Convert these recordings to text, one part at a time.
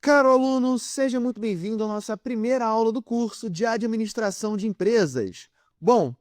Caro aluno, seja muito bem-vindo à nossa primeira aula do curso de Administração de Empresas. Bom,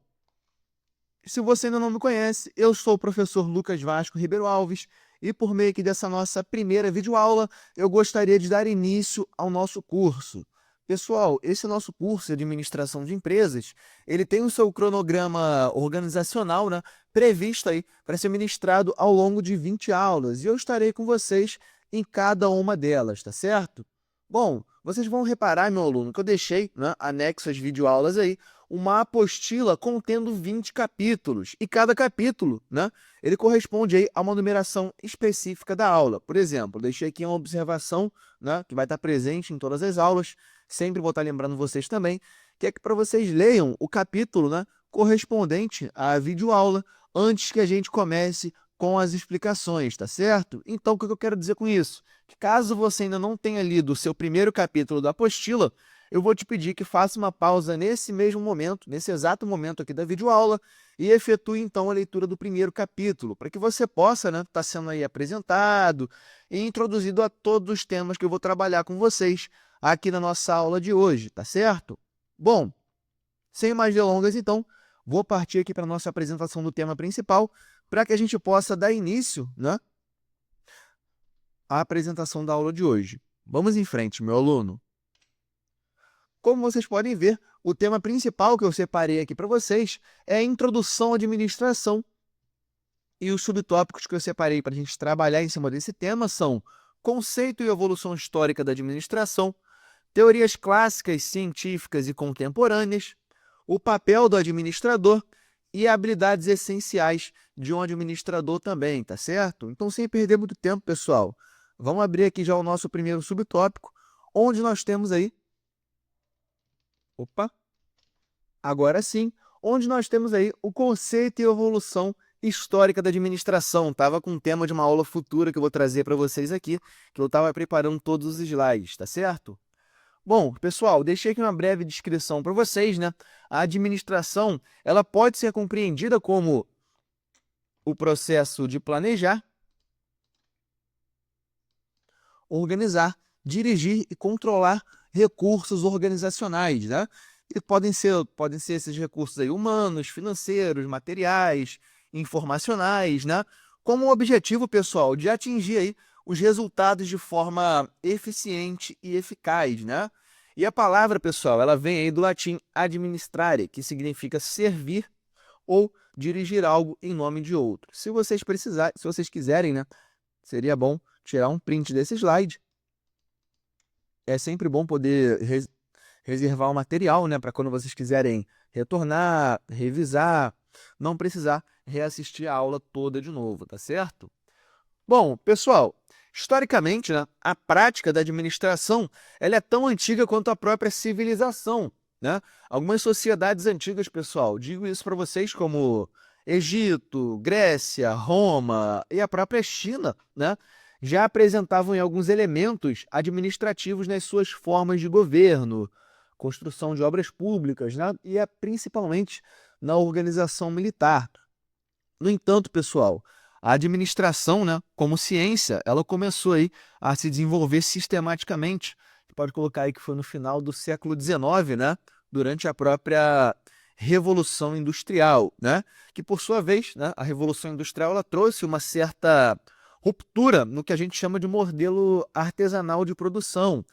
se você ainda não me conhece, eu sou o professor Lucas Vasco Ribeiro Alves e por meio aqui dessa nossa primeira videoaula, eu gostaria de dar início ao nosso curso. Pessoal, esse nosso curso de Administração de Empresas, ele tem o seu cronograma organizacional, né, previsto aí para ser ministrado ao longo de 20 aulas e eu estarei com vocês em cada uma delas, tá certo? Bom, vocês vão reparar, meu aluno, que eu deixei, né, anexo às videoaulas aí, uma apostila contendo 20 capítulos. E cada capítulo, né, ele corresponde aí a uma numeração específica da aula. Por exemplo, deixei aqui uma observação, né, que vai estar presente em todas as aulas. Sempre vou estar lembrando vocês também, que é que para vocês leiam o capítulo, né, correspondente à videoaula antes que a gente comece com as explicações, tá certo? Então, o que eu quero dizer com isso? Que caso você ainda não tenha lido o seu primeiro capítulo da apostila, eu vou te pedir que faça uma pausa nesse mesmo momento, nesse exato momento aqui da videoaula, e efetue então a leitura do primeiro capítulo, para que você possa, né, estar sendo aí apresentado e introduzido a todos os temas que eu vou trabalhar com vocês aqui na nossa aula de hoje, tá certo? Bom, sem mais delongas, então, vou partir aqui para a nossa apresentação do tema principal, para que a gente possa dar início, né, à apresentação da aula de hoje. Vamos em frente, meu aluno. Como vocês podem ver, o tema principal que eu separei aqui para vocês é a introdução à administração. E os subtópicos que eu separei para a gente trabalhar em cima desse tema são conceito e evolução histórica da administração, teorias clássicas, científicas e contemporâneas, o papel do administrador e habilidades essenciais de um administrador também, tá certo? Então, sem perder muito tempo, pessoal, vamos abrir aqui já o nosso primeiro subtópico, onde nós temos aí. Opa! Agora sim, onde nós temos aí o conceito e evolução histórica da administração. Estava com o tema de uma aula futura que eu vou trazer para vocês aqui, que eu estava preparando todos os slides, tá certo? Bom, pessoal, deixei aqui uma breve descrição para vocês, né? A administração, ela pode ser compreendida como o processo de planejar, organizar, dirigir e controlar recursos organizacionais, né? E podem ser esses recursos aí humanos, financeiros, materiais, informacionais, né? Com o objetivo, pessoal, de atingir aí os resultados de forma eficiente e eficaz, né? E a palavra, pessoal, ela vem aí do latim administrare, que significa servir ou dirigir algo em nome de outro. Se vocês quiserem, né, seria bom tirar um print desse slide. É sempre bom poder reservar o material, né, para quando vocês quiserem retornar, revisar, não precisar reassistir a aula toda de novo, tá certo? Bom, pessoal, historicamente, né, a prática da administração ela é tão antiga quanto a própria civilização, né? Algumas sociedades antigas, pessoal, digo isso para vocês como Egito, Grécia, Roma e a própria China, né, já apresentavam em alguns elementos administrativos nas suas formas de governo, construção de obras públicas, né, e principalmente na organização militar. No entanto, pessoal, a administração, né, como ciência, ela começou aí a se desenvolver sistematicamente. Você pode colocar aí que foi no final do século XIX, né, durante a própria Revolução Industrial, né, que por sua vez, né, a Revolução Industrial ela trouxe uma certa ruptura no que a gente chama de modelo artesanal de produção,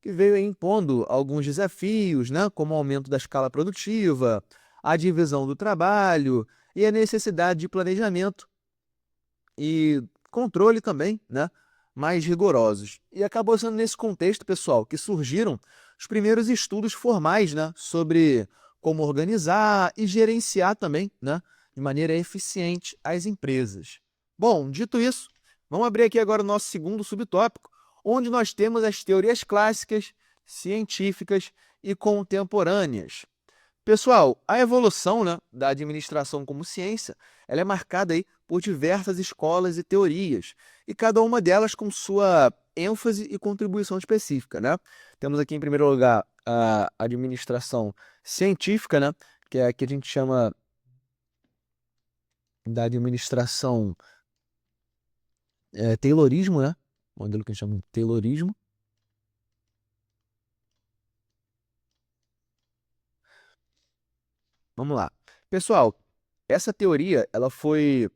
que veio aí impondo alguns desafios, né, como o aumento da escala produtiva, a divisão do trabalho e a necessidade de planejamento e controle também, né, mais rigorosos. E acabou sendo nesse contexto, pessoal, que surgiram os primeiros estudos formais, né, sobre como organizar e gerenciar também, né, de maneira eficiente as empresas. Bom, dito isso, vamos abrir aqui agora o nosso segundo subtópico, onde nós temos as teorias clássicas, científicas e contemporâneas. Pessoal, a evolução, né, da administração como ciência, ela é marcada aí por diversas escolas e teorias, e cada uma delas com sua ênfase e contribuição específica, né? Temos aqui em primeiro lugar a administração científica, né, que é a que a gente chama da administração Taylorismo, né? Modelo que a gente chama de Taylorismo. Vamos lá. Pessoal, essa teoria, ela foi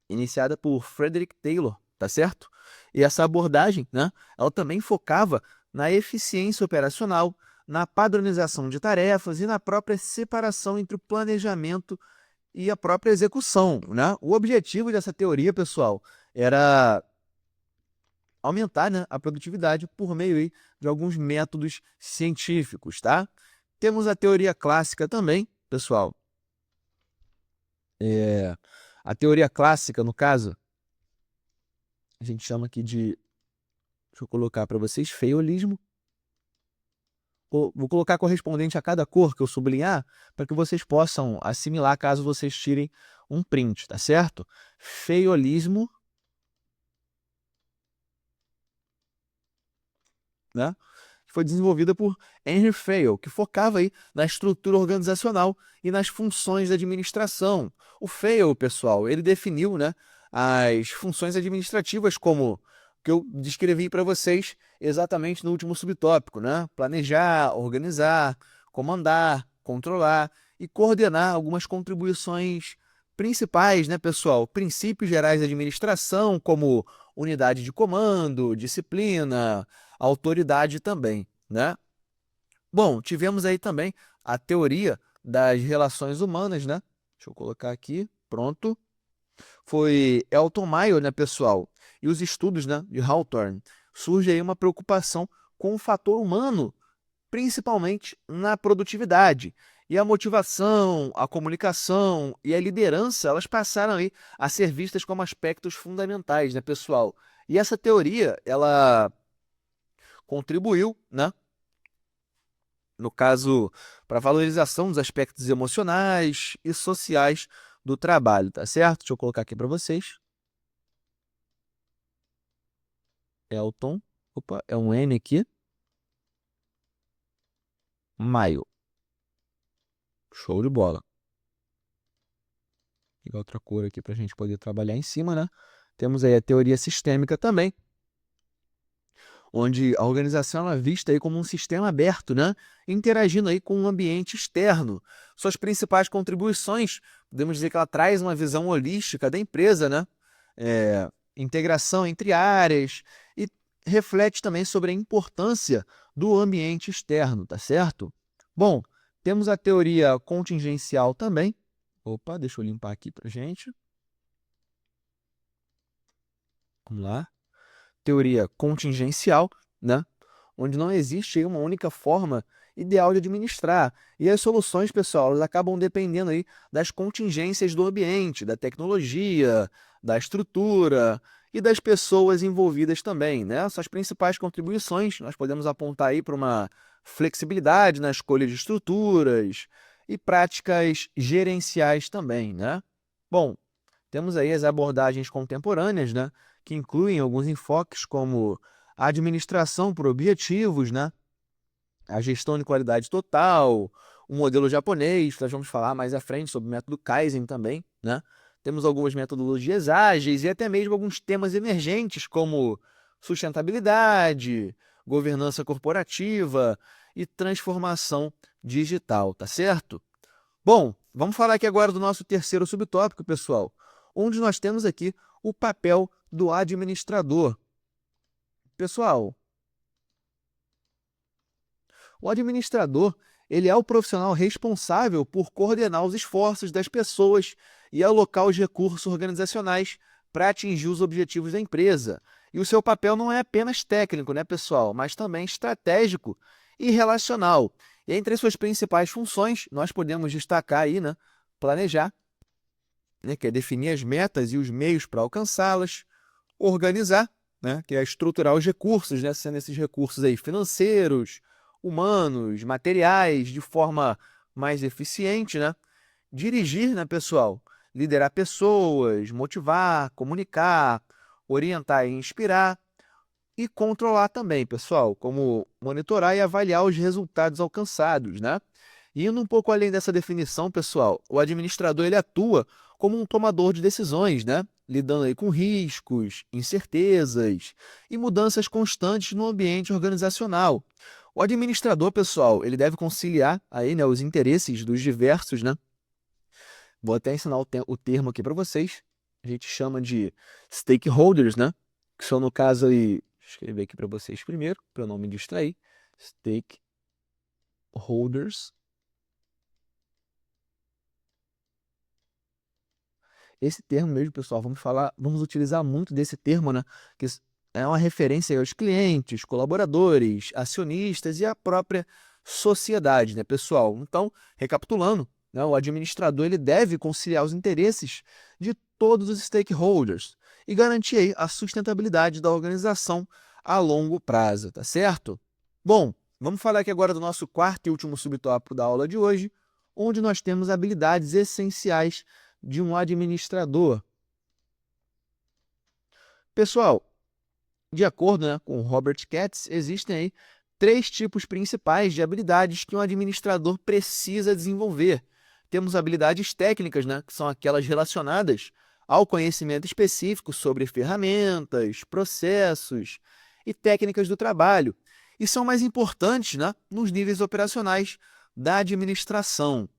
iniciada por Frederick Taylor, tá certo? E essa abordagem, né, ela também focava na eficiência operacional, na padronização de tarefas e na própria separação entre o planejamento e a própria execução, né? O objetivo dessa teoria, pessoal, era aumentar, né, a produtividade por meio aí de alguns métodos científicos, tá? Temos a teoria clássica também, pessoal. A teoria clássica, no caso, a gente chama aqui de, deixa eu colocar para vocês, feiolismo. Vou colocar correspondente a cada cor que eu sublinhar, para que vocês possam assimilar caso vocês tirem um print, tá certo? Feiolismo, né? Que foi desenvolvida por Henry Fayol, que focava aí na estrutura organizacional e nas funções da administração. O Fayol, pessoal, ele definiu, né, as funções administrativas como que eu descrevi para vocês exatamente no último subtópico, né? Planejar, organizar, comandar, controlar e coordenar algumas contribuições principais, né, pessoal? Princípios gerais da administração, como unidade de comando, disciplina, autoridade também, né? Bom, tivemos aí também a teoria das relações humanas, né? Deixa eu colocar aqui, pronto. Foi Elton Mayo, né, pessoal? E os estudos, né, de Hawthorne. Surge aí uma preocupação com o fator humano, principalmente na produtividade. E a motivação, a comunicação e a liderança, elas passaram aí a ser vistas como aspectos fundamentais, né, pessoal? E essa teoria, ela contribuiu, né, no caso, para a valorização dos aspectos emocionais e sociais do trabalho, tá certo? Deixa eu colocar aqui para vocês. Elton, opa, é um N aqui. Maio. Show de bola. Vou pegar outra cor aqui para a gente poder trabalhar em cima, né? Temos aí a teoria sistêmica também, onde a organização ela é vista aí como um sistema aberto, né? Interagindo aí com o ambiente externo. Suas principais contribuições, podemos dizer que ela traz uma visão holística da empresa, né? Integração entre áreas e reflete também sobre a importância do ambiente externo, tá certo? Bom, temos a teoria contingencial também. Opa, deixa eu limpar aqui pra gente. Vamos lá. Teoria contingencial, né? Onde não existe aí uma única forma ideal de administrar. E as soluções, pessoal, elas acabam dependendo aí das contingências do ambiente, da tecnologia, da estrutura e das pessoas envolvidas também, né? Essas principais contribuições nós podemos apontar aí para uma flexibilidade na escolha de estruturas e práticas gerenciais também, né? Bom, temos aí as abordagens contemporâneas, né, que incluem alguns enfoques como a administração por objetivos, né, a gestão de qualidade total, o modelo japonês, que nós vamos falar mais à frente sobre o método Kaizen também, né? Temos algumas metodologias ágeis e até mesmo alguns temas emergentes como sustentabilidade, governança corporativa e transformação digital, tá certo? Bom, vamos falar aqui agora do nosso terceiro subtópico, pessoal, onde nós temos aqui o papel do administrador. Pessoal, o administrador, ele é o profissional responsável por coordenar os esforços das pessoas e alocar os recursos organizacionais para atingir os objetivos da empresa. E o seu papel não é apenas técnico, né, pessoal, mas também estratégico e relacional. E entre as suas principais funções, nós podemos destacar aí, né, planejar, né, que é definir as metas e os meios para alcançá-las, organizar, né, que é estruturar os recursos, né, sendo esses recursos aí financeiros, humanos, materiais, de forma mais eficiente, né? Dirigir, né, pessoal? Liderar pessoas, motivar, comunicar, orientar e inspirar e controlar também, pessoal, como monitorar e avaliar os resultados alcançados, né? E indo um pouco além dessa definição, pessoal, o administrador ele atua como um tomador de decisões, né? Lidando aí com riscos, incertezas e mudanças constantes no ambiente organizacional. O administrador, pessoal, ele deve conciliar aí, né, os interesses dos diversos, né? Vou até ensinar o termo aqui para vocês. A gente chama de stakeholders, né? Que são, no caso aí, deixa eu escrever aqui para vocês primeiro, para eu não me distrair. Stakeholders. Esse termo mesmo, pessoal, vamos utilizar muito desse termo, né? Que é uma referência aí aos clientes, colaboradores, acionistas e a própria sociedade, né, pessoal? Então, recapitulando, né, o administrador ele deve conciliar os interesses de todos os stakeholders e garantir aí a sustentabilidade da organização a longo prazo, tá certo? Bom, vamos falar aqui agora do nosso quarto e último subtópico da aula de hoje, onde nós temos habilidades essenciais de um administrador. Pessoal, de acordo, né, com Robert Katz, existem aí 3 tipos principais de habilidades que um administrador precisa desenvolver. Temos habilidades técnicas, né, que são aquelas relacionadas ao conhecimento específico sobre ferramentas, processos e técnicas do trabalho, e são mais importantes, né, nos níveis operacionais da administração.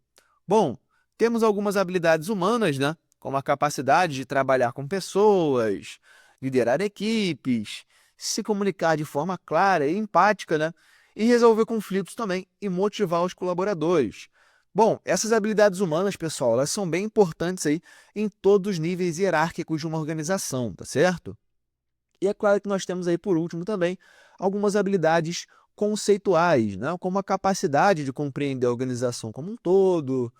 Bom, temos algumas habilidades humanas, né? Como a capacidade de trabalhar com pessoas, liderar equipes, se comunicar de forma clara e empática, né? E resolver conflitos também e motivar os colaboradores. Bom, essas habilidades humanas, pessoal, elas são bem importantes aí em todos os níveis hierárquicos de uma organização, tá certo? E é claro que nós temos aí, por último, também algumas habilidades conceituais, né? Como a capacidade de compreender a organização como um todo,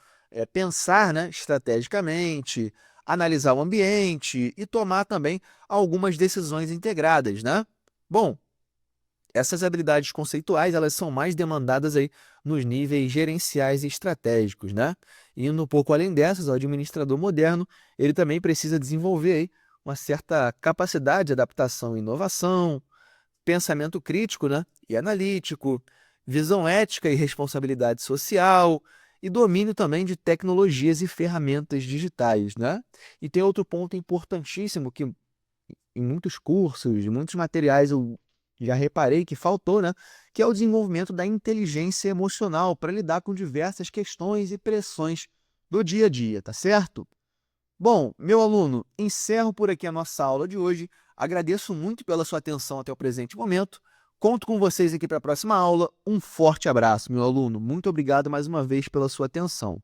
pensar, né, estrategicamente, analisar o ambiente e tomar também algumas decisões integradas, né? Bom, essas habilidades conceituais, elas são mais demandadas aí nos níveis gerenciais e estratégicos, né? Indo um pouco além dessas, o administrador moderno, ele também precisa desenvolver aí uma certa capacidade de adaptação e inovação, pensamento crítico, né, e analítico, visão ética e responsabilidade social, e domínio também de tecnologias e ferramentas digitais, né? E tem outro ponto importantíssimo que em muitos cursos, em muitos materiais eu já reparei que faltou, né? Que é o desenvolvimento da inteligência emocional para lidar com diversas questões e pressões do dia a dia, tá certo? Bom, meu aluno, encerro por aqui a nossa aula de hoje. Agradeço muito pela sua atenção até o presente momento. Conto com vocês aqui para a próxima aula. Um forte abraço, meu aluno. Muito obrigado mais uma vez pela sua atenção.